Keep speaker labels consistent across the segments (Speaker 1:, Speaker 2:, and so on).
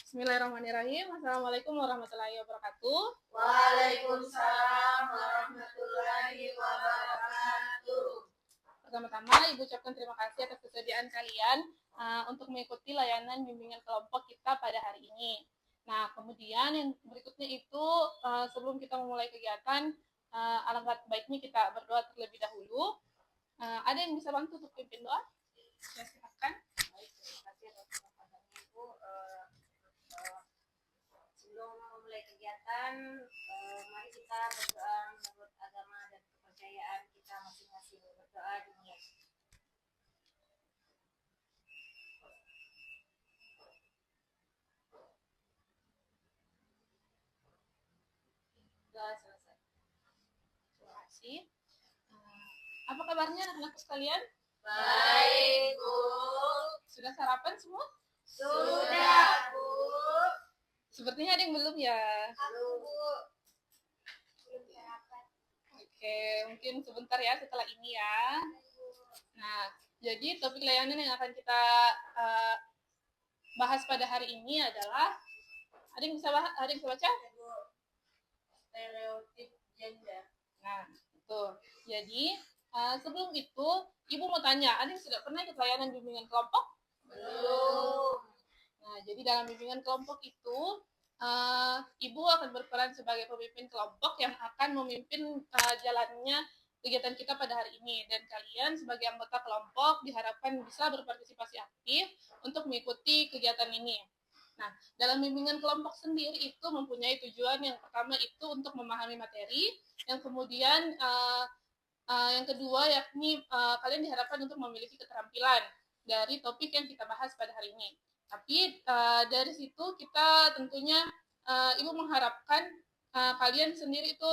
Speaker 1: Bismillahirrahmanirrahim. Assalamualaikum warahmatullahi wabarakatuh.
Speaker 2: Waalaikumsalam warahmatullahi wabarakatuh.
Speaker 1: Pertama-tama, Ibu ucapkan terima kasih atas kesediaan kalian untuk mengikuti layanan bimbingan kelompok kita pada hari ini. Nah, kemudian yang berikutnya itu sebelum kita memulai kegiatan, alangkah baiknya kita berdoa terlebih dahulu. Ada yang bisa bantu untuk pimpin doa? Ya, silakan.
Speaker 2: Baik, terima kasih atas kesempatannya Ibu. Sebelum memulai kegiatan, mari kita berdoa menurut agama dan kepercayaan kita masing-masing. Berdoa dimulai. Doa selesai.
Speaker 1: Terima kasih. Apa kabarnya anak-anak sekalian?
Speaker 2: Baik, Bu.
Speaker 1: Sudah sarapan semua?
Speaker 2: Sudah, Bu.
Speaker 1: Sepertinya ada yang belum ya.
Speaker 2: Halo, Bu.
Speaker 1: Belum sarapan. Oke, mungkin sebentar ya setelah ini ya. Nah, jadi topik layanan yang akan kita bahas pada hari ini adalah ada yang bisa baca?
Speaker 2: Stereotip gender.
Speaker 1: Nah, itu. Jadi sebelum itu, Ibu mau tanya, ada yang sudah pernah ikut layanan bimbingan kelompok?
Speaker 2: Belum.
Speaker 1: Nah, jadi dalam bimbingan kelompok itu, Ibu akan berperan sebagai pemimpin kelompok yang akan memimpin jalannya kegiatan kita pada hari ini. Dan kalian sebagai anggota kelompok diharapkan bisa berpartisipasi aktif untuk mengikuti kegiatan ini. Nah, dalam bimbingan kelompok sendiri itu mempunyai tujuan yang pertama itu untuk memahami materi, yang kemudian yang kedua yakni kalian diharapkan untuk memiliki keterampilan dari topik yang kita bahas pada hari ini. Tapi dari situ kita tentunya Ibu mengharapkan kalian sendiri itu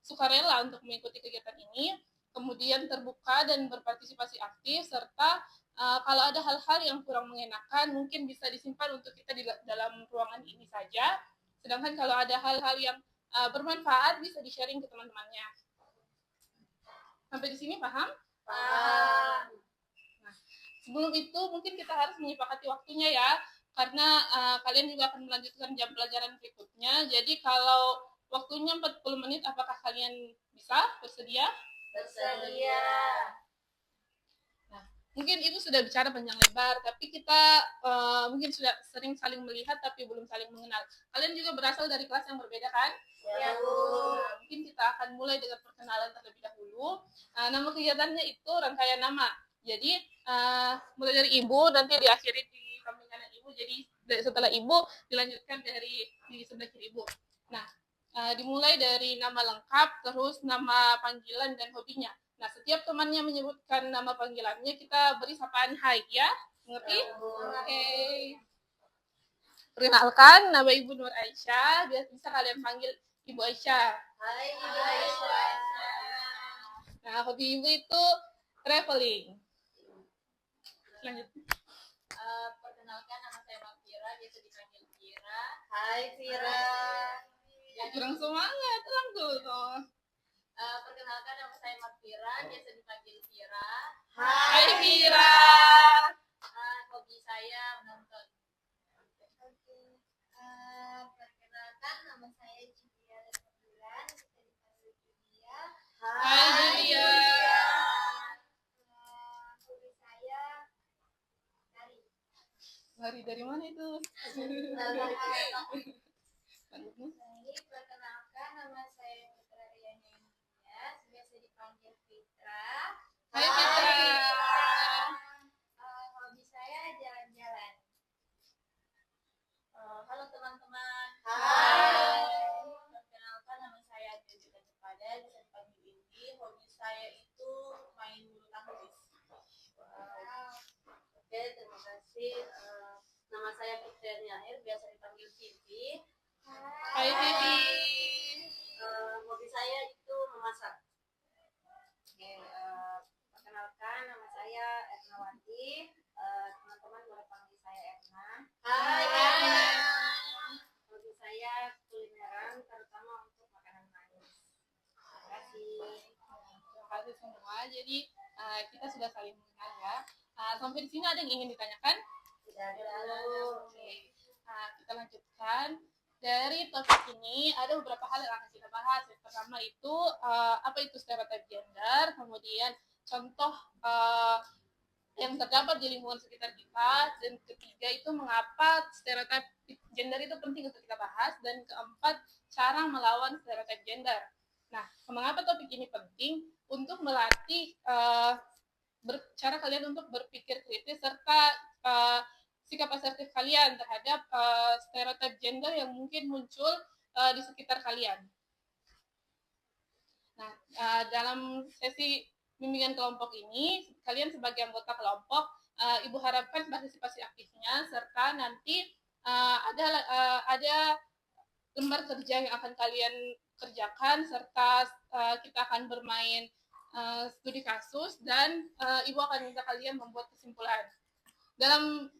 Speaker 1: sukarela untuk mengikuti kegiatan ini, kemudian terbuka dan berpartisipasi aktif, serta kalau ada hal-hal yang kurang mengenakan mungkin bisa disimpan untuk kita di dalam ruangan ini saja. Sedangkan kalau ada hal-hal yang bermanfaat bisa di-sharing ke teman-temannya. Sampai di sini paham?
Speaker 2: Paham.
Speaker 1: Nah, sebelum itu mungkin kita harus menyepakati waktunya ya, karena kalian juga akan melanjutkan jam pelajaran berikutnya. Jadi kalau waktunya 40 menit, apakah kalian bisa bersedia?
Speaker 2: Bersedia.
Speaker 1: Nah, mungkin Ibu sudah bicara panjang lebar, tapi kita mungkin sudah sering saling melihat tapi belum saling mengenal. Kalian juga berasal dari kelas yang berbeda kan?
Speaker 2: Ya, Bu.
Speaker 1: Nah, mungkin kita akan mulai dengan perkenalan terlebih dahulu. Nama kegiatannya itu rangkaian nama. Jadi mulai dari Ibu, nanti diakhiri di samping kanan Ibu. Jadi setelah Ibu dilanjutkan di sebelah kiri Ibu. Nah, dimulai dari nama lengkap, terus nama panggilan dan hobinya. Nah, setiap temannya menyebutkan nama panggilannya, kita beri sapaan hai ya. Mengerti? Oke. Perkenalkan, nama Ibu Nur Aisyah. Bisa kalian panggil Ibu Aisyah.
Speaker 2: Hai, Ibu Aisyah.
Speaker 1: Nah, hobi Ibu itu traveling. Lanjut.
Speaker 2: Perkenalkan, nama saya Mafira, biasa dipanggil Fira. Hai, Fira.
Speaker 1: Kurang semangat, langsung.
Speaker 2: Perkenalkan, nama saya Mafira, biasa dipanggil Fira.
Speaker 1: Hai, Fira.
Speaker 2: Hobi saya menonton. Perkenalkan, nama saya Julia Bulan, bisa dipanggil Julia.
Speaker 1: Hai, Julia.
Speaker 2: Hobi saya
Speaker 1: Lari dari mana itu?
Speaker 2: Perkenalkan, nama saya Fitra Riana India, biasa dipanggil Fitra.
Speaker 1: Hai, Fitra.
Speaker 2: Hobi saya jalan-jalan. Halo teman-teman.
Speaker 3: Hai.
Speaker 2: Perkenalkan, nama saya Jessica Cepada, bisa dipanggil Indi. Hobi saya itu main bulu tangkis.
Speaker 3: Oke, terima kasih. Nama saya Fitri Akhir, biasa dipanggil Vivi.
Speaker 1: Hai, Vivi.
Speaker 3: Hobi saya itu memasak.
Speaker 2: Oke, perkenalkan, nama saya Ernawati. Teman-teman boleh panggil saya Erna.
Speaker 3: Hai,
Speaker 2: Erna. Hobi saya kulineran, terutama untuk makanan manis. Terima kasih.
Speaker 1: Terima kasih semua. Jadi kita sudah saling mengenal ya. Sampai di sini ada yang ingin ditanyakan?
Speaker 3: Tidak ada.
Speaker 1: Oke. Nah, kita lanjutkan. Dari topik ini ada beberapa hal yang akan kita bahas. Yang pertama itu apa itu stereotip gender, kemudian contoh yang terdapat di lingkungan sekitar kita, dan ketiga itu mengapa stereotip gender itu penting untuk kita bahas, dan keempat cara melawan stereotip gender. Nah, mengapa topik ini penting? Untuk melatih cara kalian untuk berpikir kritis serta sikap asertif kalian terhadap stereotip gender yang mungkin muncul di sekitar kalian. Nah, dalam sesi bimbingan kelompok ini, kalian sebagai anggota kelompok, Ibu harapkan partisipasi aktifnya, serta nanti ada lembar kerja yang akan kalian kerjakan, serta kita akan bermain studi kasus, dan Ibu akan minta kalian membuat kesimpulan. Dalam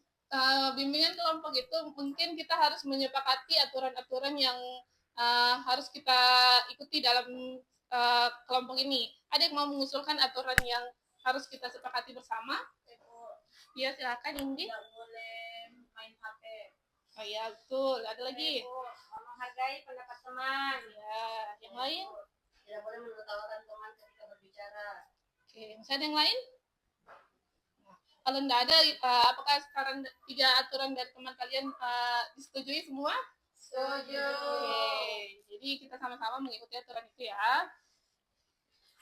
Speaker 1: bimbingan kelompok itu mungkin kita harus menyepakati aturan-aturan yang harus kita ikuti dalam kelompok ini. Ada yang mau mengusulkan aturan yang harus kita sepakati bersama? Iya, silakan Indi.
Speaker 2: Tidak boleh main HP.
Speaker 1: Oh iya, betul. Ada lagi?
Speaker 2: Menghargai pendapat teman.
Speaker 1: Ya, yang lain?
Speaker 3: Tidak boleh menertawakan teman ketika berbicara.
Speaker 1: Oke, masih ada yang lain? Kalau tidak ada, apakah sekarang 3 aturan dari teman kalian disetujui semua?
Speaker 2: Setuju.
Speaker 1: Oke, jadi kita sama-sama mengikuti aturan itu ya.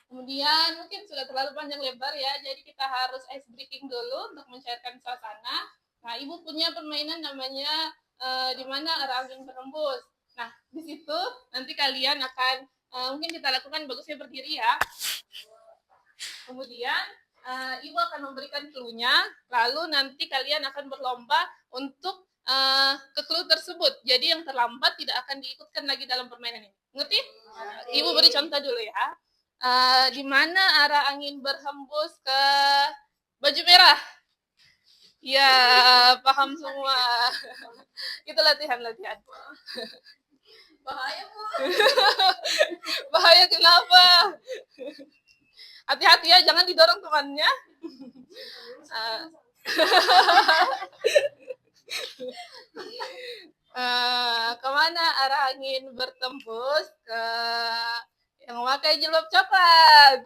Speaker 1: Kemudian mungkin sudah terlalu panjang lebar ya, jadi kita harus ice breaking dulu untuk mencairkan suasana. Nah, Ibu punya permainan namanya di mana arah angin berhembus. Nah, di situ nanti kalian akan mungkin kita lakukan bagusnya berdiri ya. Kemudian Ibu akan memberikan clue-nya, lalu nanti kalian akan berlomba untuk ke clue tersebut. Jadi yang terlambat tidak akan diikutkan lagi dalam permainan ini. Ngerti? Ibu beri contoh dulu ya. Di mana arah angin berhembus ke baju merah? Ya, paham semua. Itu latihan-latihan.
Speaker 2: Bahaya, Bu.
Speaker 1: Bahaya kenapa? Hati-hati ya, jangan didorong temannya. Kemana arah angin bertembus? Ke yang memakai jilbab coklat.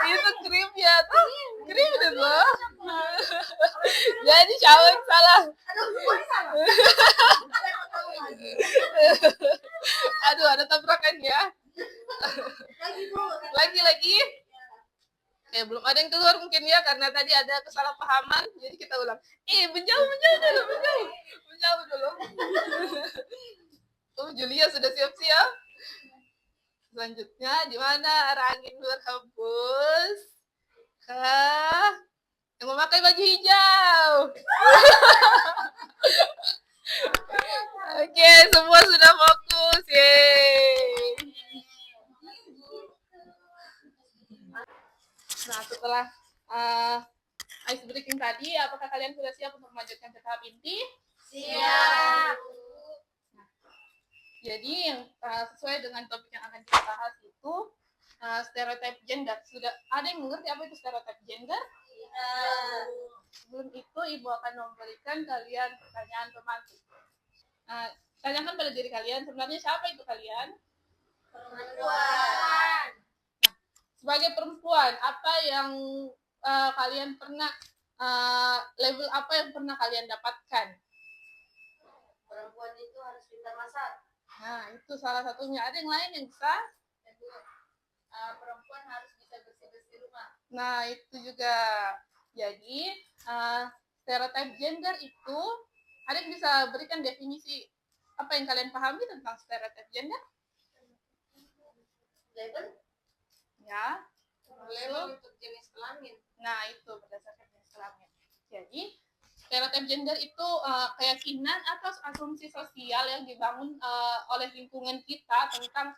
Speaker 1: Itu krim ya, krim itu. Jadi siapa yang salah? Aduh, ada tabrakan ya. Lagi. Belum ada yang keluar mungkin ya, karena tadi ada kesalahpahaman. Jadi kita ulang. Menjauh dulu. Julia sudah siap-siap. Selanjutnya, di mana arah angin berhembus? Ke yang memakai baju hijau. Oke, semua sudah fokus. Yeay. Nah, setelah ice breaking tadi, apakah kalian sudah siap untuk melanjutkan ke tahap inti?
Speaker 2: Siap.
Speaker 1: Jadi yang sesuai dengan topik yang akan kita bahas itu stereotip gender. Sudah ada yang mengerti apa itu stereotip gender? Sebelum itu Ibu akan memberikan kalian pertanyaan pemancing. Tanyakan pada diri kalian, sebenarnya siapa itu kalian?
Speaker 2: Perempuan.
Speaker 1: Sebagai perempuan, apa yang kalian pernah label apa yang pernah kalian dapatkan?
Speaker 3: Perempuan itu harus pintar masak.
Speaker 1: Nah, itu salah satunya. Ada yang lain yang bisa?
Speaker 2: Perempuan harus bisa bersih-bersih rumah.
Speaker 1: Nah, itu juga. Jadi, stereotip gender itu, ada yang bisa berikan definisi apa yang kalian pahami tentang stereotip gender?
Speaker 3: Label?
Speaker 1: Ya.
Speaker 2: Label untuk jenis kelamin.
Speaker 1: Nah, itu berdasarkan jenis kelamin. Jadi, stereotip gender itu keyakinan atau asumsi sosial yang dibangun oleh lingkungan kita tentang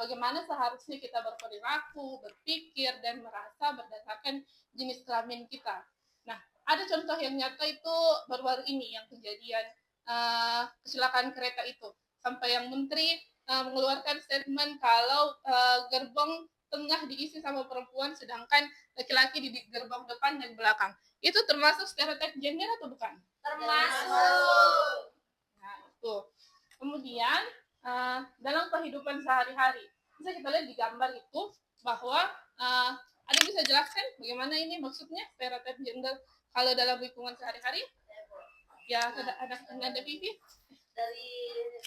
Speaker 1: bagaimana seharusnya kita berperilaku, berpikir, dan merasa berdasarkan jenis kelamin kita. Nah, ada contoh yang nyata itu baru-baru ini yang kejadian kecelakaan kereta itu. Sampai yang menteri mengeluarkan statement kalau gerbong tengah diisi sama perempuan, sedangkan laki-laki di gerbang depan dan belakang. Itu termasuk stereotip gender atau bukan?
Speaker 2: Termasuk.
Speaker 1: Nah, itu. Kemudian dalam kehidupan sehari-hari, bisa kita lihat di gambar itu bahwa ada bisa jelaskan bagaimana ini maksudnya stereotip gender kalau dalam lingkungan sehari-hari? Ya, ada Vivi.
Speaker 3: Dari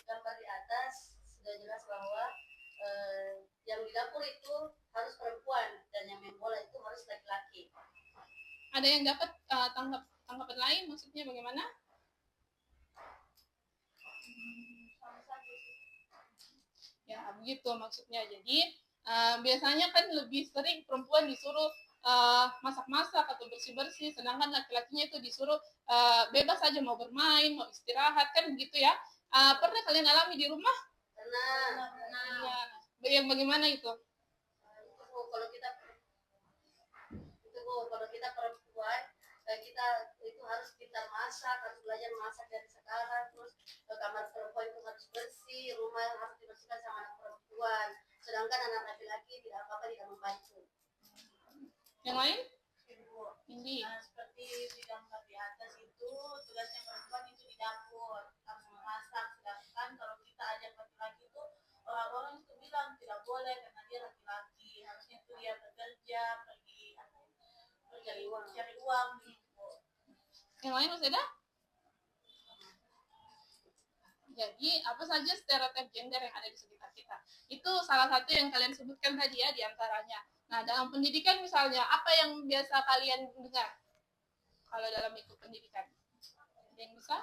Speaker 3: gambar di atas sudah jelas bahwa yang di dapur itu harus perempuan dan yang main bola itu harus laki-laki.
Speaker 1: Ada yang dapat tanggapan lain, maksudnya bagaimana? Ya, begitu maksudnya. Jadi biasanya kan lebih sering perempuan disuruh masak-masak atau bersih-bersih, sedangkan laki-lakinya itu disuruh bebas saja mau bermain, mau istirahat, kan begitu ya. Pernah kalian alami di rumah?
Speaker 3: Pernah.
Speaker 1: Ya, yang bagaimana itu?
Speaker 3: Kalau kita perempuan, kita itu harus pintar masak, harus belajar masak dari sekarang. Terus kamar perempuan itu harus bersih, rumah harus dibersihkan sama anak perempuan. Sedangkan anak laki-laki tidak apa-apa, tidak membantu.
Speaker 1: Yang lain? Indi.
Speaker 2: Seperti di gambar di atas itu, tugasnya perempuan itu di dapur, harus memasak. Sedangkan kalau kita ajak laki-laki itu, orang-orang itu bilang tidak boleh karena dia laki-laki. Harusnya itu dia bekerja, pergi cari uang gitu.
Speaker 1: Yang lain masih ada? Jadi apa saja stereotip gender yang ada di sekitar kita? Itu salah satu yang kalian sebutkan tadi ya, diantaranya. Nah, dalam pendidikan misalnya, apa yang biasa kalian dengar kalau dalam ikut pendidikan? Ada yang bisa?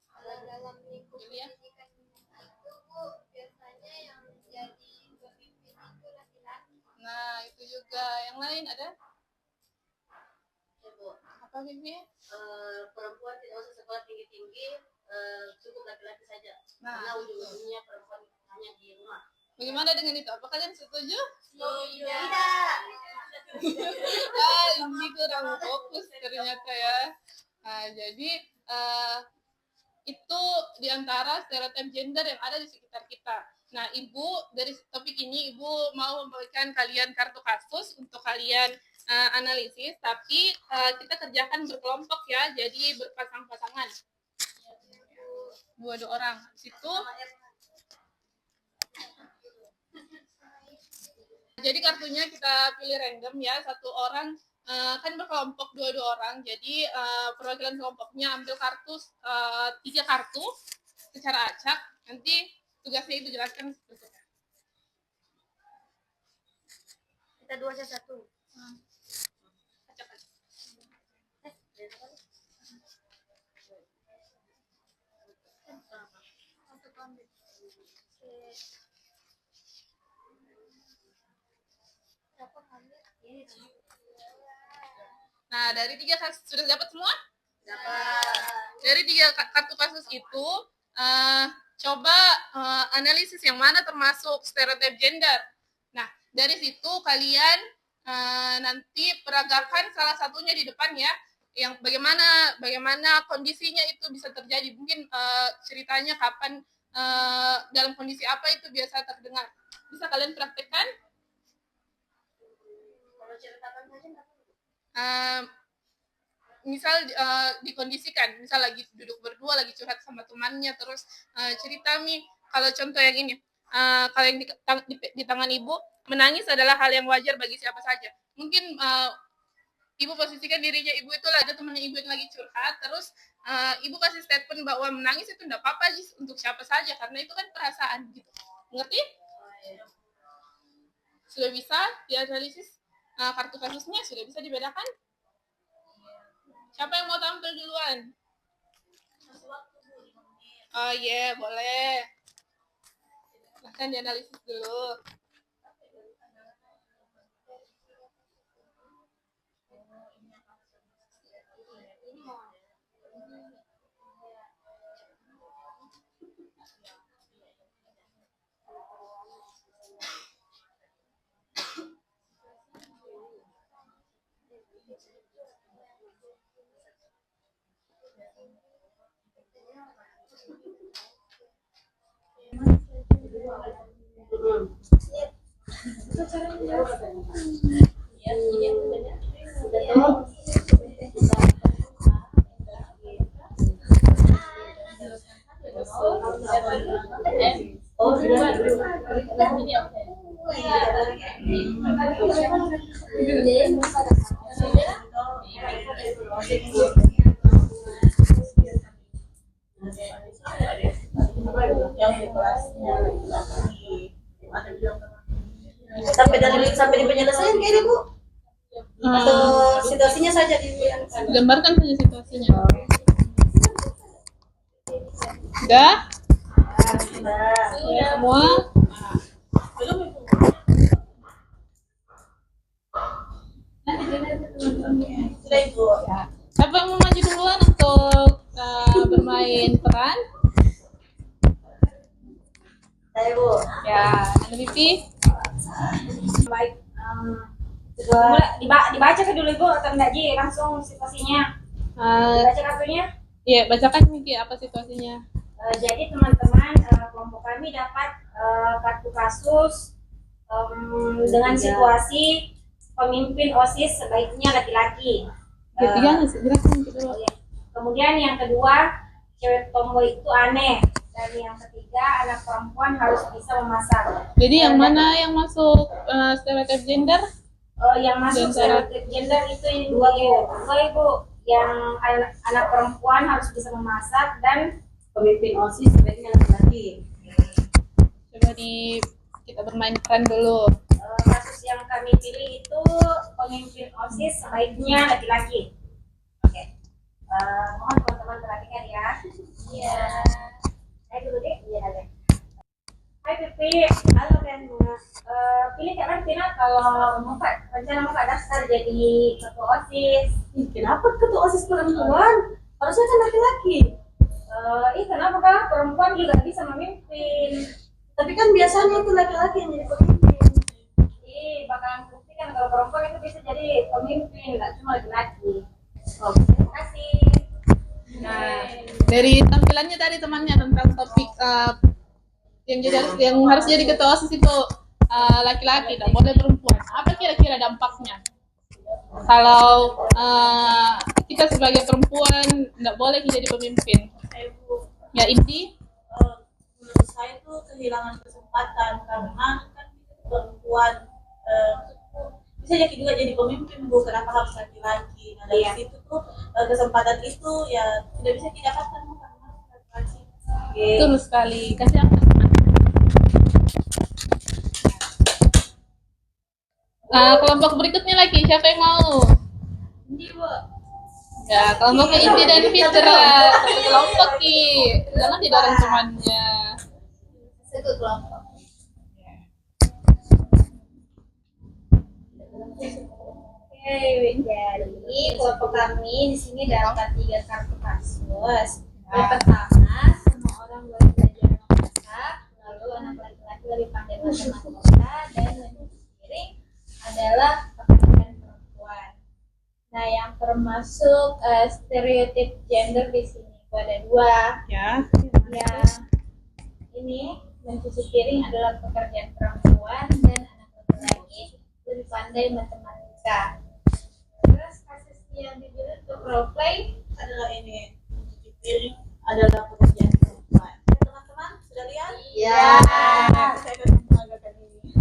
Speaker 4: Kalau dalam lingkup pendidikan itu Bu, biasanya yang jadi pemimpin itu laki-laki.
Speaker 1: Nah, itu juga. Yang lain ada?
Speaker 3: Ya, Bu.
Speaker 1: Apa, Bibi?
Speaker 3: Perempuan tidak usah sekolah tinggi-tinggi, cukup laki-laki saja.
Speaker 1: Nah,
Speaker 3: karena ujung-ujungnya perempuan hanya di rumah.
Speaker 1: Bagaimana dengan itu? Apa kalian setuju?
Speaker 3: Tidak.
Speaker 1: Ini kurang fokus ternyata ya. Nah, jadi itu diantara stereotip gender yang ada di sekitar kita. Nah, Ibu dari topik ini Ibu mau memberikan kalian kartu kasus untuk kalian analisis, tapi kita kerjakan berkelompok ya, jadi berpasang-pasangan. Dua orang. Situ. Jadi kartunya kita pilih random ya, satu orang kan berkelompok dua orang. Jadi perwakilan kelompoknya ambil kartu 3 kartu secara acak. Nanti tugasnya itu jelaskan berikutnya.
Speaker 2: Kita 2 1.
Speaker 1: Acak aja. Nah, dari 3 kasus sudah dapat semua?
Speaker 3: Dapat.
Speaker 1: Dari 3 kartu kasus itu, coba analisis yang mana termasuk stereotip gender. Nah, dari situ kalian nanti peragakan salah satunya di depan ya, yang bagaimana kondisinya itu bisa terjadi. Mungkin ceritanya kapan, dalam kondisi apa itu biasa terdengar. Bisa kalian praktekkan?
Speaker 3: Kalau ceritakan saja
Speaker 1: misal dikondisikan, misal lagi duduk berdua lagi curhat sama temannya, terus cerita nih, kalau contoh yang ini, kalau yang di tangan Ibu, menangis adalah hal yang wajar bagi siapa saja. Mungkin Ibu posisikan dirinya Ibu itu ada temannya Ibu yang lagi curhat, terus Ibu kasih statement bahwa menangis itu enggak apa-apa untuk siapa saja, karena itu kan perasaan gitu. Ngerti? Sudah bisa dianalisis kartu kasusnya, sudah bisa dibedakan? Siapa yang mau tampil duluan? Oh iya, boleh. Silahkan dianalisis dulu.
Speaker 2: Yang di kelasnya lagi. Sampai di penyelesaian kayaknya Bu. Atau situasinya saja dibayangkan.
Speaker 1: Gambarkan saja situasinya. Udah? Udah semua?
Speaker 2: Belum Ibu. Sudah Ibu.
Speaker 1: Siapa yang mau maju duluan untuk bermain peran?
Speaker 2: Saya Bu.
Speaker 1: Ya, Anda Pipi?
Speaker 5: Baik, dibaca ke dulu Ibu atau enggak Ji? Langsung situasinya. Baca kartunya.
Speaker 1: Iya, bacakan Miki apa situasinya.
Speaker 5: Jadi teman-teman, kelompok kami dapat kartu kasus dengan situasi pemimpin OSIS sebaiknya laki-laki.
Speaker 1: Ketiga jelaskan dulu.
Speaker 5: Kemudian yang kedua, cewek tomboy itu aneh. Dan yang ketiga, anak perempuan harus bisa memasak.
Speaker 1: Jadi yang mana yang masuk stereotip gender?
Speaker 5: Yang masuk stereotip gender itu ini dua Ibu. Yang anak perempuan harus bisa memasak dan
Speaker 2: Pemimpin OSIS sebaiknya laki-laki.
Speaker 1: Coba kita bermain peran dulu.
Speaker 5: kasus yang kami pilih itu pemimpin OSIS sebaiknya laki-laki. Oke. Mohon teman-teman perhatikan ya. Iya. Saya dulu deh. Iya deh. Hai Pipi, halo Ren. Pilih Kak Tina kalau rencana mau daftar jadi ketua OSIS.
Speaker 2: Kenapa ketua OSIS perempuan? Harusnya kan laki-laki.
Speaker 5: Kenapa Kak? Perempuan juga bisa memimpin.
Speaker 2: Tapi kan biasanya itu laki-laki yang jadi pemimpin.
Speaker 5: Bakalan buktikan kalau perempuan itu bisa jadi pemimpin, nggak cuma laki-laki. Oke, terima kasih.
Speaker 1: Nah, dari tampilannya tadi temannya tentang topik yang harus jadi ketua OSIS itu laki-laki, tidak boleh perempuan. Apa kira-kira dampaknya? Kalau kita sebagai perempuan tidak boleh jadi pemimpin. Ya inti?
Speaker 2: Menurut saya itu kehilangan kesempatan karena kan perempuan bisa jadi juga jadi pemimpin Bu, kenapa harus laki-laki? Nah dari situ tuh kesempatan itu ya tidak bisa didapatkan karena laki-laki.
Speaker 1: Betul sekali. Kasih apa? Kelompok berikutnya lagi, siapa yang mau?
Speaker 2: Ini Bu.
Speaker 1: Ya, kelompoknya Inti dan Fitra. Satu kelompok Ki. Jangan didorong temannya.
Speaker 4: Satu kelompok. Oke, jadi kelompok kami di sini dapat 3 kartu kasus. Yang pertama, semua orang boleh belajar memasak, lalu anak laki-laki lebih pandai matematika, dan yang piring adalah pekerjaan perempuan. Nah, yang termasuk stereotip gender di sini itu ada 2.
Speaker 1: Ya.
Speaker 4: Yang ini mencuci piring adalah pekerjaan perempuan dan anak laki-laki lebih pandai matematika. Terus kasus yang dipilih untuk role play
Speaker 2: Adalah ini mencuci piring adalah pekerjaan perempuan. Teman-teman sudah lihat?
Speaker 3: Ya.
Speaker 2: Saya akan mengagakan ini.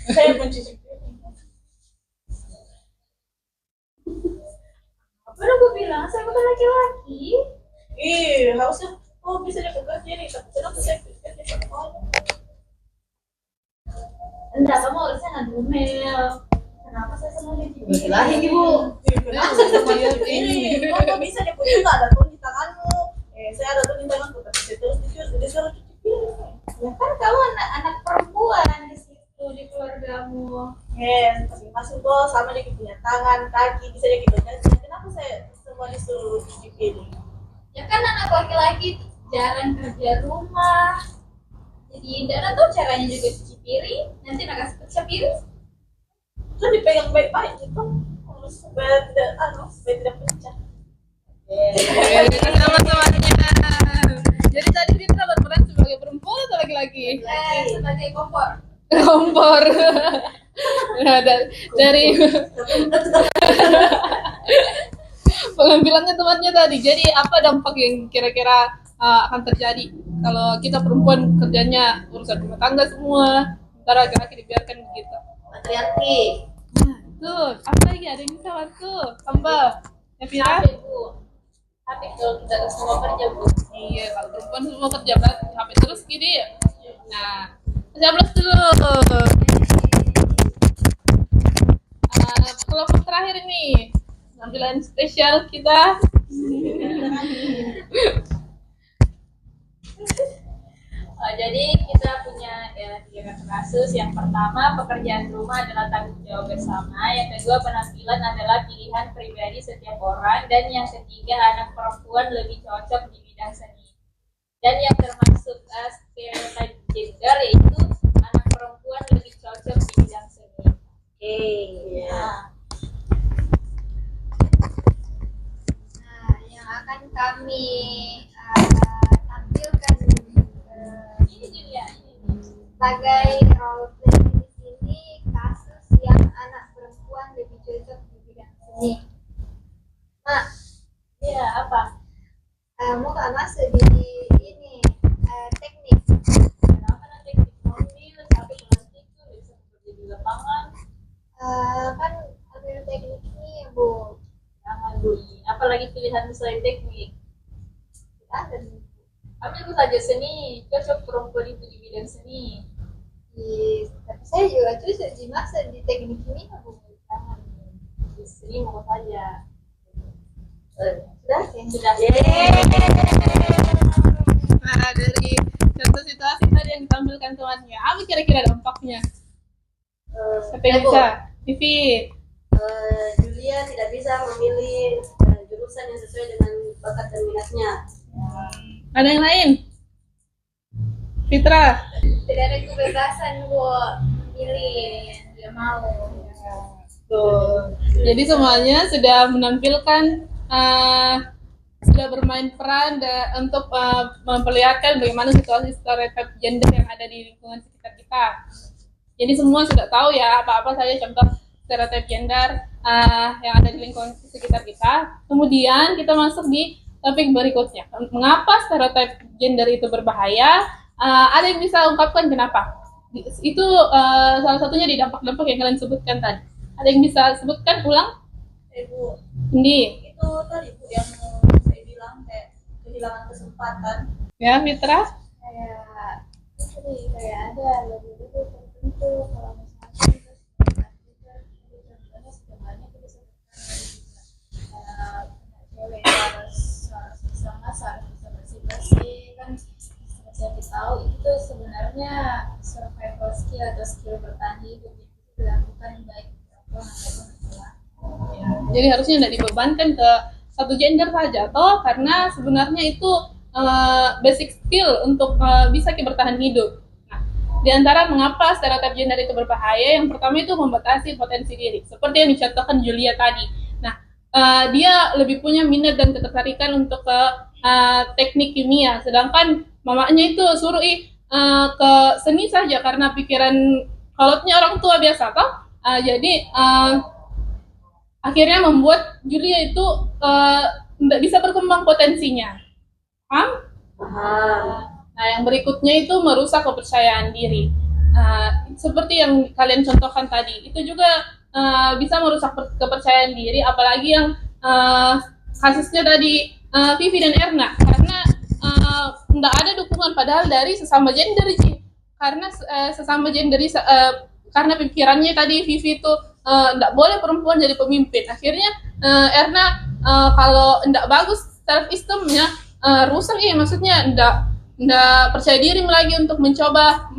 Speaker 2: Saya mencuci piring.
Speaker 4: baru gue bilang saya bukan laki-laki.
Speaker 2: Harusnya bisa dia bekerja nih, tapi kenapa saya bekerja sama
Speaker 4: Enggak, kamu harusnya ngomel. Kenapa saya sama dia?
Speaker 3: Lagi Ibu.
Speaker 2: Kenapa saya sama ini? Kok bisa dia punya nggak ada tuh di tanganmu? Saya ada tuh di tanganku, tapi saya terus disuruh cuci piring.
Speaker 4: Ya kan kamu anak perempuan di situ di keluargamu.
Speaker 2: Tapi masuk bos sama dia punya tangan, kaki, bisa dia gitu. Kenapa saya semua disuruh cuci piring?
Speaker 4: Ya kan anak laki-laki jarang kerja rumah. Jadi Dana tuh caranya juga cuci piring. Nanti nggak pecah piring.
Speaker 2: Kan dipegang baik-baik gitu, supaya tidak pecah.
Speaker 1: Sama-samanya. Jadi tadi
Speaker 4: kayak kompor.
Speaker 1: Kompor. Nah, dari pengambilannya temannya tadi. Jadi apa dampak yang kira-kira akan terjadi kalau kita perempuan kerjanya urusan rumah tangga semua, sementara laki-laki dibiarkan begitu.
Speaker 3: Patriarki.
Speaker 1: Nah, tuh, apa lagi ada yang bisa bantu? Tambah. Ya, Vira?
Speaker 2: HP Bu. HP kalau kita semua kerja Bu.
Speaker 1: Iya, kalau perempuan semua kerja berarti HP terus gini ya. Nah, 19 dulu. Kelompok terakhir ini penampilan spesial kita.
Speaker 5: Jadi kita punya tiga kasus. Yang pertama, pekerjaan rumah adalah tanggung jawab bersama. Yang kedua, penampilan adalah pilihan pribadi setiap orang. Dan yang ketiga, anak perempuan lebih cocok di bidang seni. Dan yang termasuk stereotip gender yaitu anak perempuan lebih cocok di bidang seni. Oke.
Speaker 4: Nah, yang akan kami tampilkan
Speaker 5: Ini Julia.
Speaker 4: sebagai role play di sini kasus yang anak perempuan lebih cocok di bidang seni. Mak,
Speaker 5: Iya, apa?
Speaker 4: mau gak masuk di ini teknik?
Speaker 5: Kenapa nanti mobil, sampai plastik tuh bisa bekerja di lapangan?
Speaker 4: Kan ambil teknik ini ya Bu.
Speaker 5: Jangan dulu. Apalagi pilihan selain teknik.
Speaker 4: Kita ada di
Speaker 5: Ambil saja seni, cocok perempuan itu di bidang seni.
Speaker 4: tapi saya juga cocok di masa di teknik ini ya Bu.
Speaker 5: Jangan di seni mau saja.
Speaker 3: Sudah?
Speaker 5: Sudah.
Speaker 1: Nah, dari contoh situasi tadi yang ditampilkan temannya, apa kira-kira dampaknya? Siapa yang
Speaker 3: Bu,
Speaker 1: bisa? Vivi.
Speaker 3: Julia tidak bisa memilih jurusan yang sesuai dengan bakat dan minatnya.
Speaker 1: Ada yang lain? Fitra.
Speaker 4: Tidak ada kebebasan buat pilih yang dia mau.
Speaker 1: Tuh. Jadi semuanya sudah menampilkan, sudah bermain peran untuk memperlihatkan bagaimana situasi stereotip gender yang ada di lingkungan sekitar kita. Jadi semua sudah tahu ya apa-apa saja contoh stereotip gender yang ada di lingkungan sekitar kita. Kemudian kita masuk di topik berikutnya. Mengapa stereotip gender itu berbahaya? Ada yang bisa ungkapkan kenapa? Itu salah satunya di dampak-dampak yang kalian sebutkan tadi. Ada yang bisa sebutkan ulang?
Speaker 2: Bu,
Speaker 1: Indi.
Speaker 2: itu tadi Bu yang saya bilang kayak kehilangan kesempatan.
Speaker 1: Ya, Mitra.
Speaker 4: Kayak ada lebih-lebih tertentu kalau misalnya kita contohnya sudah banyak kita sebutkan cewek harus bisa masak, harus bisa bersih-bersih kan seperti yang kita tahu itu sebenarnya survival skill atau skill bertahan hidup yang dilakukan baik perempuan ataupun laki-laki.
Speaker 1: Jadi harusnya tidak dibebankan ke satu gender saja, toh karena sebenarnya itu basic skill untuk bisa bertahan hidup. Nah, di antara mengapa stereotip gender itu berbahaya, yang pertama itu membatasi potensi diri, seperti yang dicontohkan Julia tadi. Nah, dia lebih punya minat dan ketertarikan untuk ke teknik kimia, sedangkan mamanya itu suruh ke seni saja karena pikiran kolotnya orang tua biasa, toh. Jadi akhirnya membuat Julia itu tidak bisa berkembang potensinya. Paham? Nah, yang berikutnya itu merusak kepercayaan diri. Seperti yang kalian contohkan tadi, itu juga bisa merusak kepercayaan diri, apalagi yang kasusnya tadi Vivi dan Erna, karena tidak ada dukungan padahal dari sesama gender sih. Karena sesama gender karena pikirannya tadi Vivi itu tidak boleh perempuan jadi pemimpin. Akhirnya Erna kalau tidak bagus self esteemnya rusak ya, maksudnya tidak percaya diri lagi untuk mencoba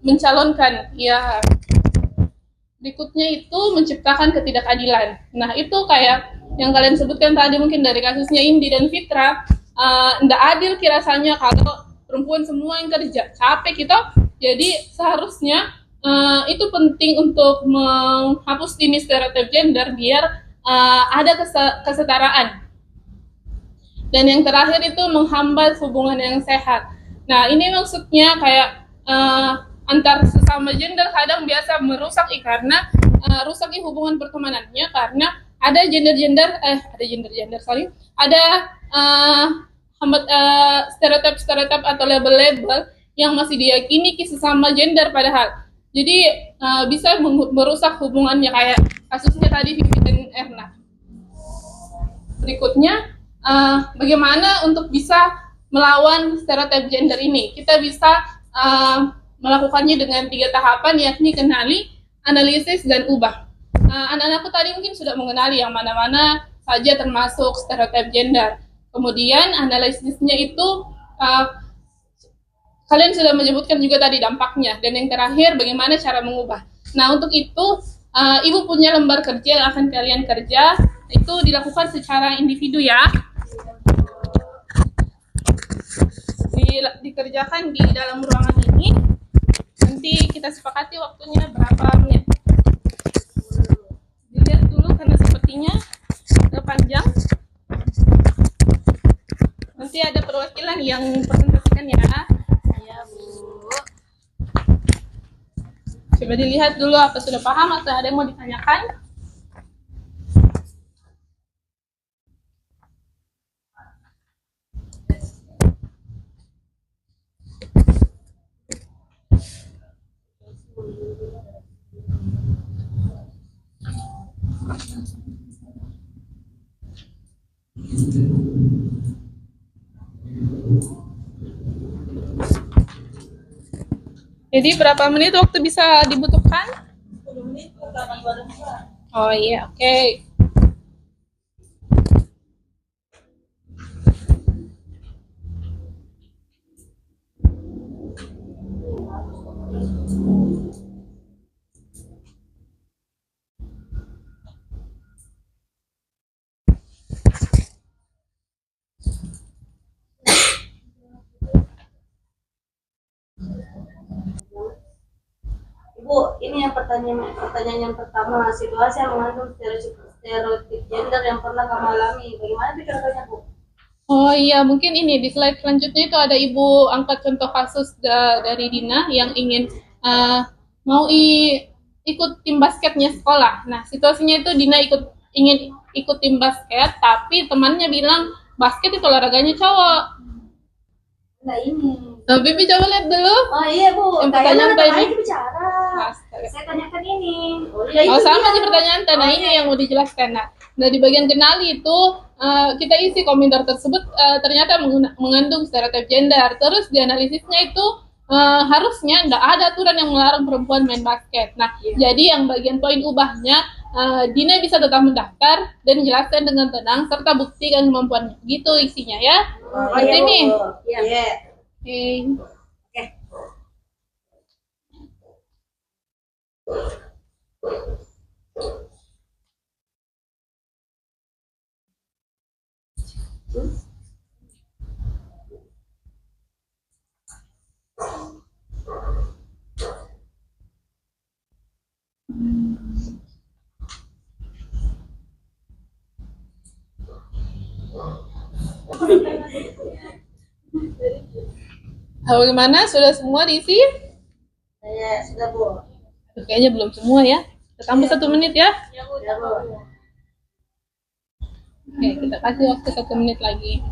Speaker 1: mencalonkan. Ya, berikutnya itu menciptakan ketidakadilan. Nah, itu kayak yang kalian sebutkan tadi mungkin dari kasusnya Indi dan Fitra, tidak adil kirasanya kalau perempuan semua yang kerja capek kita. Jadi seharusnya itu penting untuk menghapus ini stereotip gender biar ada kesetaraan. Dan yang terakhir itu menghambat hubungan yang sehat. Nah, ini maksudnya kayak antar sesama gender kadang biasa merusak karena rusaknya hubungan pertemanannya karena ada stereotip atau label-label yang masih diyakini sesama gender padahal jadi bisa merusak hubungannya kayak kasusnya tadi Vivi dan Erna. Berikutnya bagaimana untuk bisa melawan stereotip gender ini? Kita bisa melakukannya dengan 3 tahapan, yakni kenali, analisis, dan ubah. Anak-anakku tadi mungkin sudah mengenali yang mana-mana saja termasuk stereotip gender. Kemudian analisisnya itu kalian sudah menyebutkan juga tadi dampaknya. Dan yang terakhir bagaimana cara mengubah. Nah untuk itu Ibu punya lembar kerja yang akan kalian kerja. Itu dilakukan secara individu ya. Dikerjakan di dalam ruangan ini. Nanti kita sepakati waktunya berapa menit. Dilihat dulu karena sepertinya agak panjang. Nanti ada perwakilan yang presentasikan ya. Ya Bu. Coba dilihat dulu apa sudah paham atau ada yang mau ditanyakan. Jadi berapa menit waktu bisa dibutuhkan?
Speaker 2: 10 menit pertama bareng.
Speaker 1: Oh iya, oke.
Speaker 3: Bu, ini yang pertanyaan yang pertama, situasi yang mengandung stereotip gender yang pernah kamu alami. Bagaimana itu contohnya, Bu?
Speaker 1: Oh iya, mungkin ini di slide selanjutnya itu ada Ibu angkat contoh kasus dari Dina yang ingin mau ikut tim basketnya sekolah. Nah, situasinya itu Dina ingin ikut tim basket, tapi temannya bilang basket itu olahraganya cowok.
Speaker 3: Nah ini.
Speaker 1: Nah, Bibi coba lihat dulu.
Speaker 3: Oh iya Bu,
Speaker 1: Yang
Speaker 3: kayaknya
Speaker 1: pertanyaan
Speaker 3: ada
Speaker 1: tadi.
Speaker 3: bicara.
Speaker 1: Astaga.
Speaker 3: Saya tanyakan ini.
Speaker 1: Oh sama sih pertanyaan Nah ini yang mau dijelaskan. Nah di bagian kenali itu kita isi komentar tersebut ternyata mengandung stereotip gender. Terus di analisisnya itu harusnya nggak ada aturan yang melarang perempuan main basket. Nah jadi yang bagian poin ubahnya Dina bisa tetap mendaftar dan menjelaskan dengan tenang serta buktikan kemampuannya. Gitu isinya ya. Ngerti nih?
Speaker 3: Iya.
Speaker 1: Oke. Bagaimana? Sudah semua diisi?
Speaker 3: Iya, sudah Bu.
Speaker 1: Kayaknya belum semua ya. Kita tambah 1 menit ya.
Speaker 3: Ya Bu.
Speaker 1: Oke, kita kasih waktu 1 menit lagi.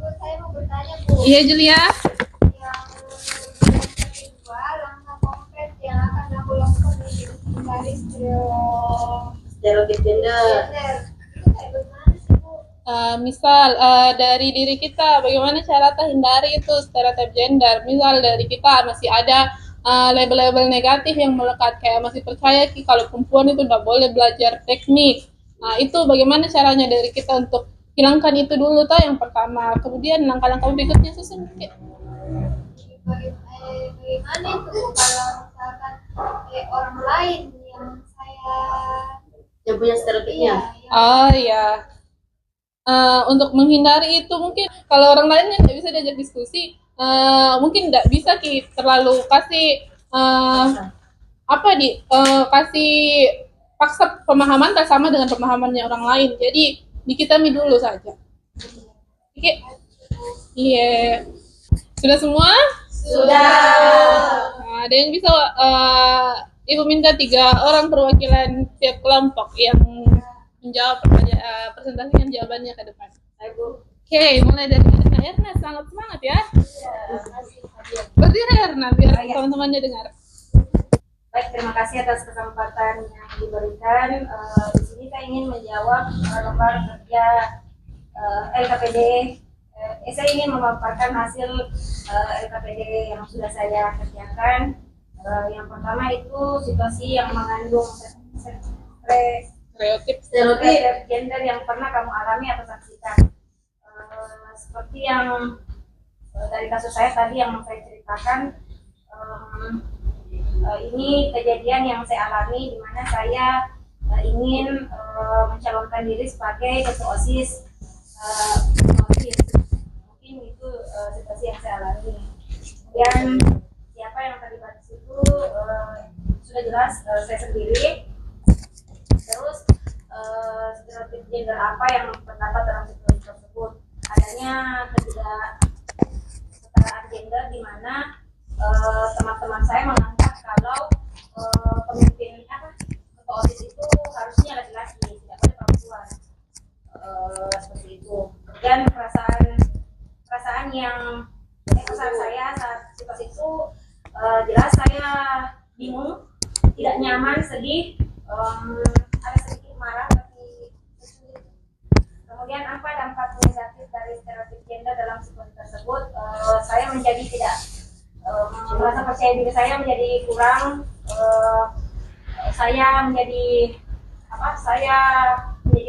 Speaker 4: Saya mau bertanya Bu,
Speaker 1: Iya Julia.
Speaker 4: yang kedua langkah konkret yang akan aku lakukan untuk mencari stereotip
Speaker 3: stereotip gender.
Speaker 4: Itu kayak bagaimana sih, Bu?
Speaker 1: Misal dari diri kita, bagaimana cara kita hindari itu stereotip gender. Misal dari kita masih ada label-label negatif yang melekat, kayak masih percaya kalau perempuan itu tidak boleh belajar teknik. Nah, itu bagaimana caranya dari kita untuk hilangkan itu dulu tuh yang pertama. Kemudian langkah-langkah berikutnya susun.
Speaker 4: Bagaimana itu kalau misalkan kayak orang lain yang saya
Speaker 3: Yang punya stereotipnya.
Speaker 1: Oh ya, untuk menghindari itu mungkin kalau orang lain yang tidak bisa diajak diskusi, mungkin tidak bisa terlalu kasih kasih paksa pemahaman tak sama dengan pemahamannya orang lain. Jadi dikitami dulu saja. Oke, iya, sudah semua?
Speaker 3: Sudah.
Speaker 1: Nah, ada yang bisa Ibu minta 3 orang perwakilan tiap kelompok yang menjawab presentasikan jawabannya ke depan. Oke, mulai dari Erna. Sangat semangat ya. Berarti Erna biar teman-temannya dengar.
Speaker 5: Baik, terima kasih atas kesempatan yang diberikan. Di sini saya ingin menjawab lembar kerja LKPD. Saya ingin memaparkan hasil LKPD yang sudah saya kerjakan. Yang pertama itu situasi yang mengandung
Speaker 1: Stereotip.
Speaker 5: gender yang pernah kamu alami atau saksikan. Seperti yang dari kasus saya tadi yang saya ceritakan, ini kejadian yang saya alami di mana saya ingin mencalonkan diri sebagai ketua OSIS. Mungkin itu situasi yang saya alami. Kemudian siapa yang terlibat di situ sudah jelas saya sendiri. Terus stereotip gender apa yang terdapat dalam situasi tersebut? Adanya ketidaksetaraan gender di mana teman-teman saya menganggap kalau pemimpin ketua OSIS itu harusnya laki-laki, tidak boleh perempuan. Seperti itu. Kemudian perasaan saya saat situasi itu jelas saya bingung, tidak nyaman, sedih, ada sedikit marah tapi sulit. Kemudian apa dampak negatif dari stereotip gender dalam situasi tersebut? Saya menjadi tidak merasa percaya diri saya menjadi kurang. Saya menjadi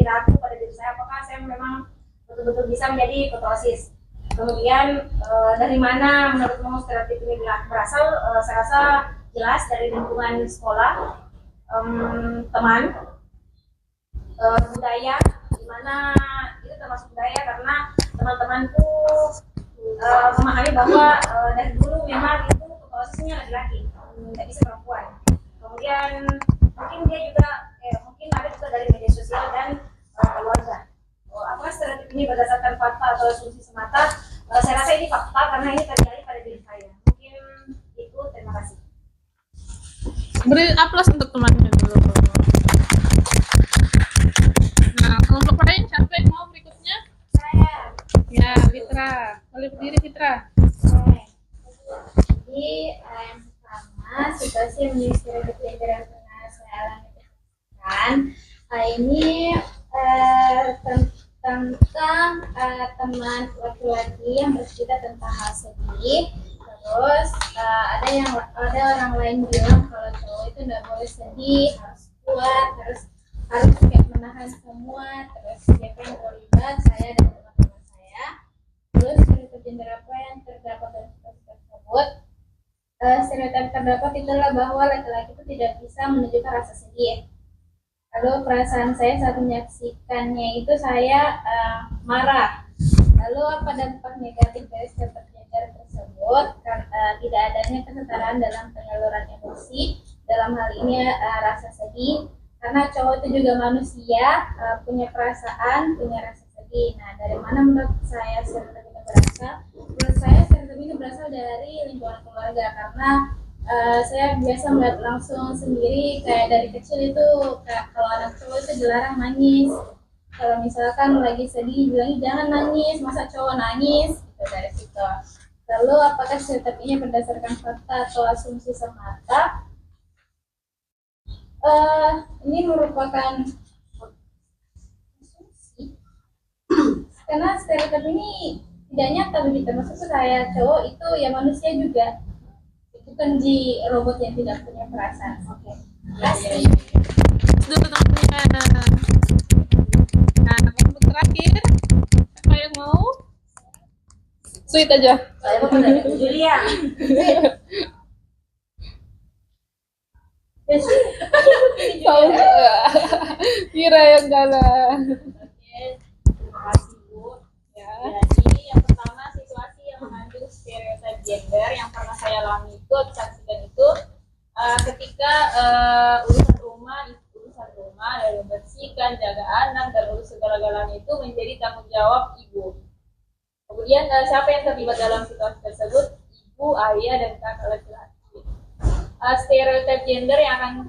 Speaker 5: ragu pada diri saya, apakah saya memang betul-betul bisa menjadi ketua OSIS. Kemudian dari mana menurutmu stereotip ini berasal? Saya rasa jelas dari lingkungan sekolah, teman, budaya, di mana itu termasuk budaya karena teman-temanku memahami bahwa dari dulu memang itu ketua OSISnya laki-laki, tidak bisa perempuan. Kemudian mungkin dia juga mungkin ada juga dari media sosial dan keluarga. Apa stereotip ini berdasarkan fakta atau asumsi semata? Saya rasa ini fakta karena ini terjadi pada diri saya. Mungkin itu, terima kasih.
Speaker 1: Beri aplaus untuk temannya dulu. Nah, kelompok lain siapa yang mau berikutnya?
Speaker 4: Saya.
Speaker 1: Ya, Fitra. Boleh berdiri, Fitra.
Speaker 4: Jadi yang pertama situasi yang menjadi stereotip gender yang pernah saya alami ini tentang teman laki-laki yang bercerita tentang hal sedih. Terus ada orang lain bilang kalau cowok itu nggak boleh sedih, harus kuat, harus kayak menahan semua. Terus siapa yang terlibat? Saya dan teman-teman saya. Terus stereotip gender apa yang terdapat dalam situasi tersebut? Stereotip terdapat itulah bahwa laki-laki itu tidak bisa menunjukkan rasa sedih. Lalu perasaan saya saat menyaksikannya itu saya marah. Lalu apa dampak negatif dari stereotip gender tersebut? Tidak adanya kesetaraan dalam penyaluran emosi, dalam hal ini rasa sedih. Karena cowok itu juga manusia, punya perasaan, punya rasa sedih. Nah, dari mana menurut saya stereotip ini berasal? Menurut saya stereotip ini berasal dari lingkungan keluarga karena saya biasa melihat langsung sendiri, kayak dari kecil itu kalau anak cowok itu dilarang nangis. Kalau misalkan lagi sedih bilangnya jangan nangis, masa cowok nangis, gitu dari situ. Lalu apakah stereotip ini berdasarkan fakta atau asumsi semata? Ini merupakan Karena stereotip ini tidak nyata begitu. Maksudku saya cowok itu ya manusia juga, bukan di robot yang tidak punya perasaan. Oke.
Speaker 1: Iya. Dulu temennya. Nah, untuk terakhir, apa yang mau? Sweet aja.
Speaker 3: Saya mau dari
Speaker 5: Julia.
Speaker 1: Tahu nggak? Kira yang galak.
Speaker 5: Terima kasih Bu.
Speaker 1: Ya.
Speaker 5: Jadi yang pertama situasi yang mengandung stereotip gender yang pernah saya alami itu saksikan itu ketika urusan rumah dari membersihkan, jaga anak dan urus segala-galanya itu menjadi tanggung jawab ibu. Kemudian siapa yang terlibat dalam situasi tersebut? Ibu, ayah, dan kakak laki-laki. Stereotip gender yang akan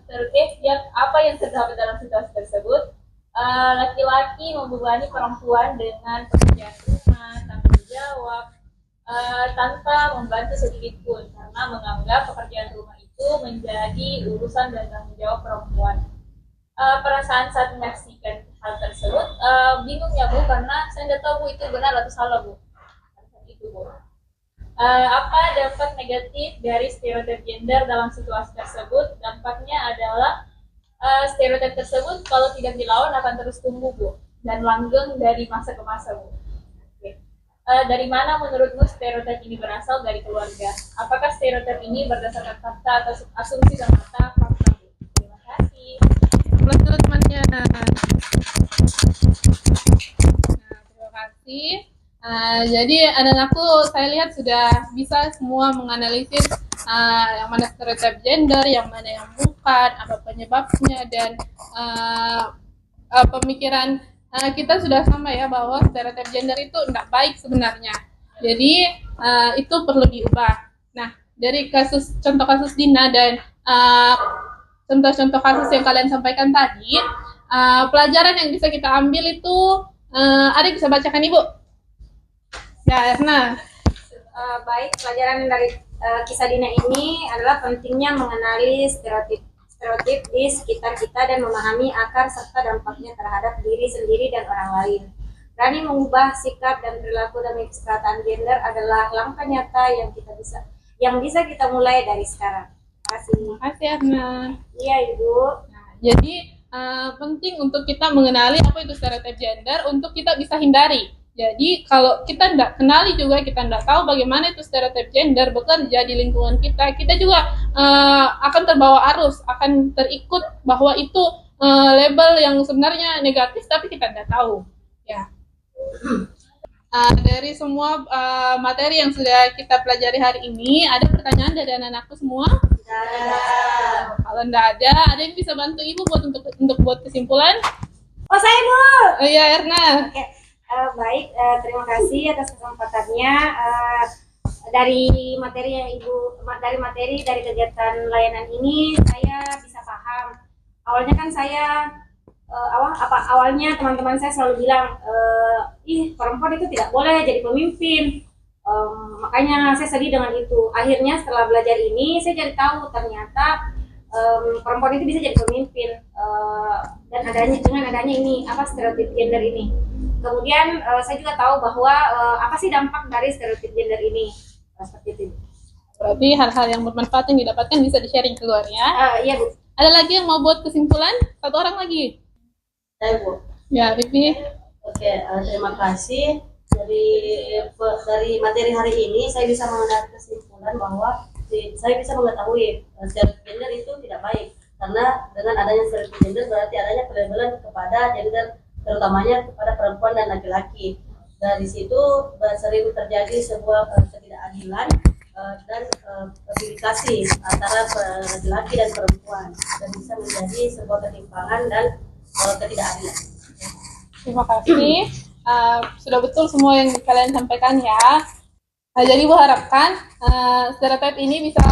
Speaker 5: apa yang terdapat dalam situasi tersebut? Laki-laki membebani perempuan dengan pekerjaan rumah, tanggung jawab, tanpa membantu sedikit pun, karena menganggap pekerjaan rumah itu menjadi urusan dan tanggung jawab perempuan. Perasaan saat menyaksikan hal tersebut, bingung ya Bu, karena saya tidak tahu Bu itu benar atau salah Bu. Itu Bu. Apa dampak negatif dari stereotip gender dalam situasi tersebut? Dampaknya adalah stereotip tersebut kalau tidak dilawan akan terus tumbuh Bu, dan langgeng dari masa ke masa Bu. Oke. Dari mana menurutmu stereotip ini berasal? Dari keluarga. Apakah stereotip ini berdasarkan fakta atau asumsi semata? Fakta Bu. Terima kasih.
Speaker 1: Plus dulu temannya. Nah, terima kasih. Jadi anak-anakku saya lihat sudah bisa semua menganalisis yang mana stereotip gender, yang mana yang bukan, apa penyebabnya, dan pemikiran kita sudah sama ya bahwa stereotip gender itu tidak baik sebenarnya. Jadi itu perlu diubah. Nah, dari contoh kasus Dina dan contoh-contoh kasus yang kalian sampaikan tadi, pelajaran yang bisa kita ambil itu ada yang bisa bacakan Ibu? Ya, Erna.
Speaker 5: Baik, pelajaran dari kisah Dina ini adalah pentingnya mengenali stereotip di sekitar kita dan memahami akar serta dampaknya terhadap diri sendiri dan orang lain. Berani mengubah sikap dan perilaku demi kesetaraan gender adalah langkah nyata yang bisa kita mulai dari sekarang. Terima kasih.
Speaker 1: Terima kasih, Erna.
Speaker 5: Iya, Ibu.
Speaker 1: Nah, jadi penting untuk kita mengenali apa itu stereotip gender untuk kita bisa hindari. Jadi kalau kita tidak kenali juga, kita tidak tahu bagaimana itu stereotip gender bekerja di lingkungan kita, kita juga akan terbawa arus, akan terikut bahwa itu label yang sebenarnya negatif, tapi kita tidak tahu. Ya. Dari semua materi yang sudah kita pelajari hari ini, ada pertanyaan dari anak-anakku semua? Kalau tidak ada yang bisa bantu Ibu untuk buat kesimpulan?
Speaker 5: Oh, saya Bu.
Speaker 1: Oh iya, Erna.
Speaker 5: Oke. Baik, terima kasih atas kesempatannya. Dari materi dari kegiatan layanan ini saya bisa paham. Awalnya kan saya awalnya teman-teman saya selalu bilang perempuan itu tidak boleh jadi pemimpin. Makanya saya sedih dengan itu. Akhirnya setelah belajar ini saya jadi tahu ternyata perempuan itu bisa jadi pemimpin dan dengan adanya ini stereotip gender ini. Kemudian saya juga tahu bahwa apa sih dampak dari stereotip gender ini, seperti itu.
Speaker 1: Berarti hal-hal yang bermanfaat yang didapatkan bisa di-sharing keluar ya?
Speaker 5: Iya Bu.
Speaker 1: Ada lagi yang mau buat kesimpulan? Satu orang lagi?
Speaker 3: Saya Bu.
Speaker 1: Ya, Vivi.
Speaker 3: Oke, terima kasih. Dari materi hari ini saya bisa mengambil kesimpulan bahwa saya bisa mengetahui stereotip gender itu tidak baik, karena dengan adanya stereotip gender berarti adanya pelabelan kepada gender, terutamanya kepada perempuan dan laki-laki. Dari situ sering terjadi sebuah ketidakadilan dan pilih antara laki-laki dan perempuan, dan bisa menjadi sebuah ketimpangan dan ketidakadilan.
Speaker 1: Terima kasih. Sudah betul semua yang kalian sampaikan ya. Jadi Bu harapkan stereotip ini bisa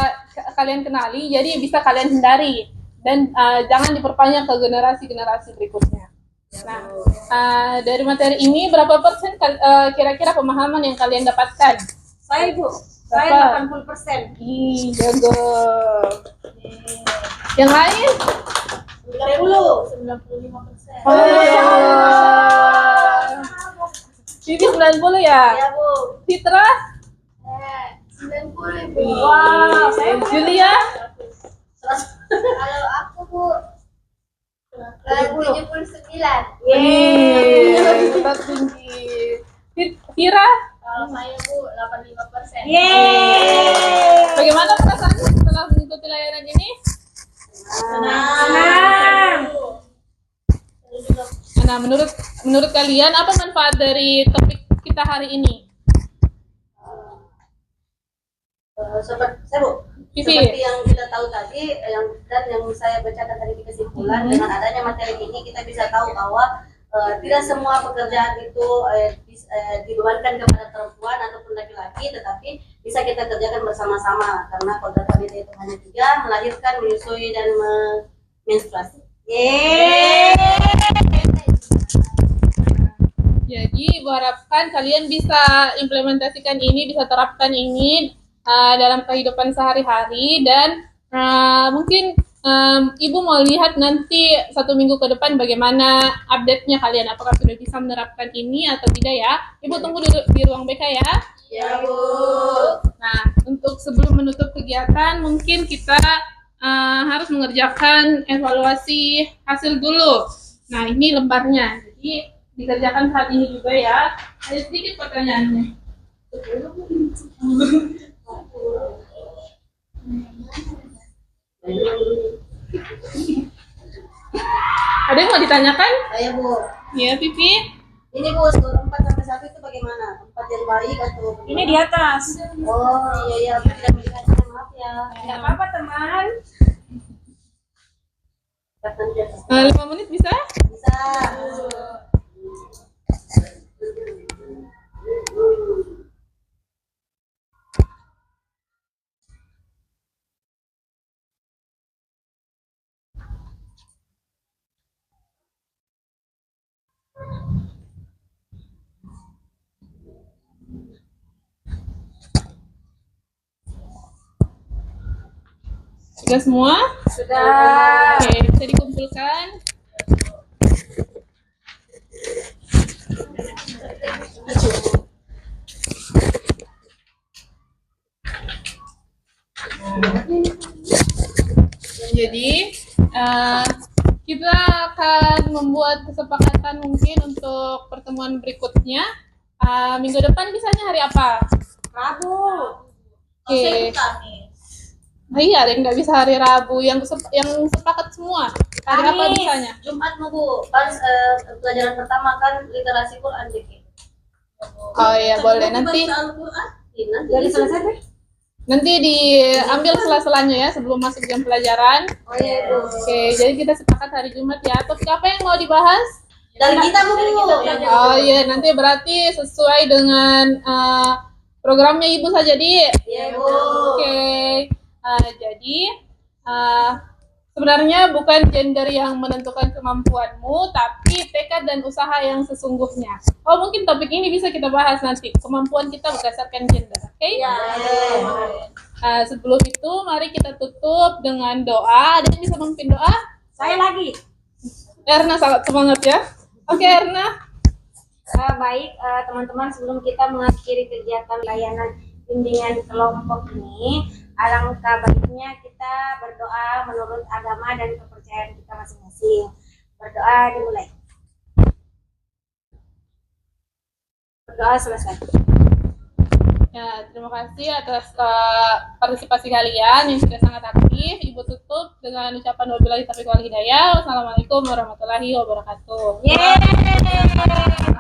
Speaker 1: kalian kenali, jadi bisa kalian hindari dan jangan diperpanjang ke generasi-generasi berikutnya. Nah, dari materi ini berapa persen kira-kira pemahaman yang kalian dapatkan?
Speaker 5: Saya Bu, saya 80%.
Speaker 1: Ih, jago. Yang lain?
Speaker 5: 95%.
Speaker 1: Oh, ya?
Speaker 3: Ya, Bu.
Speaker 1: Fitra?
Speaker 4: 90 Ibu.
Speaker 5: Wow, saya
Speaker 1: Julia?
Speaker 4: Kalau aku Bu 79.
Speaker 1: Yeay, tetap tinggi. Fira?
Speaker 2: Kalau saya Bu 85%.
Speaker 5: Yeay.
Speaker 1: Bagaimana perasaan setelah mengikuti layanan ini?
Speaker 5: Senang.
Speaker 1: Nah, menurut kalian apa manfaat dari topik kita hari ini?
Speaker 3: Seperti yang kita tahu tadi, yang saya bacakan tadi di kesimpulan, dengan adanya materi ini kita bisa tahu bahwa tidak semua pekerjaan itu dibebankan kepada perempuan ataupun laki-laki, tetapi bisa kita kerjakan bersama-sama karena kodrat wanita itu hanya 3, melahirkan, menyusui, dan menstruasi.
Speaker 1: Jadi, Ibu harapkan kalian bisa implementasikan ini, bisa terapkan ini dalam kehidupan sehari-hari dan mungkin Ibu mau lihat nanti 1 minggu ke depan bagaimana update-nya kalian, apakah sudah bisa menerapkan ini atau tidak ya. Ibu tunggu di ruang BK ya.
Speaker 3: Ya, Bu.
Speaker 1: Nah, untuk sebelum menutup kegiatan mungkin kita harus mengerjakan evaluasi hasil dulu. Nah, ini lembarnya, jadi dikerjakan saat ini juga ya. Ada sedikit pertanyaannya. Ada yang mau ditanyakan?
Speaker 3: Saya, Bu.
Speaker 1: Ya, Pipi.
Speaker 3: Ini, Bu, skor 4 sampai 1 itu bagaimana? 4 yang baik atau
Speaker 5: Ini di atas.
Speaker 3: Oh, iya, aku tidak melihatnya, maaf ya.
Speaker 5: Tidak apa-apa teman.
Speaker 1: 5 menit bisa?
Speaker 3: Bisa.
Speaker 1: Sudah semua?
Speaker 5: Sudah.
Speaker 1: Oke, bisa dikumpulkan. Jadi kita akan membuat kesepakatan mungkin untuk pertemuan berikutnya. Minggu depan bisanya hari apa?
Speaker 5: Rabu.
Speaker 1: Oke. Nah, iya, ada yang nggak bisa hari Rabu, yang sepakat semua. Hari apa
Speaker 5: Kamis.
Speaker 1: bisanya?
Speaker 3: Jumat, Bu. Pas pelajaran pertama kan literasi Quran JK.
Speaker 1: Oh iya, boleh. Nanti
Speaker 3: Jadi selesai deh.
Speaker 1: Nanti diambil sela-selanya ya sebelum masuk jam pelajaran.
Speaker 3: Oh iya, Bu.
Speaker 1: Oke, jadi kita sepakat hari Jumat ya. Topik apa yang mau dibahas?
Speaker 3: Dari kita, Bu.
Speaker 1: Oh iya, nanti berarti sesuai dengan programnya Ibu saja, Di.
Speaker 3: Iya, Bu.
Speaker 1: Oke, jadi sebenarnya bukan gender yang menentukan kemampuanmu, tapi tekad dan usaha yang sesungguhnya. Oh, mungkin topik ini bisa kita bahas nanti, kemampuan kita berdasarkan gender. Oke?
Speaker 3: Iya.
Speaker 1: Sebelum itu, mari kita tutup dengan doa. Ada yang bisa memimpin doa?
Speaker 5: Saya lagi.
Speaker 1: Erna sangat semangat ya. Oke, Erna.
Speaker 5: Baik, teman-teman, sebelum kita mengakhiri kegiatan layanan bimbingan kelompok ini, alangkah baiknya kita berdoa menurut agama dan kepercayaan kita masing-masing. Berdoa dimulai. Berdoa selesai.
Speaker 1: Ya, terima kasih atas partisipasi kalian yang sudah sangat aktif. Ibu tutup dengan ucapan wabillahi taufiq wal hidayah. Wassalamualaikum warahmatullahi wabarakatuh.
Speaker 5: Yeay.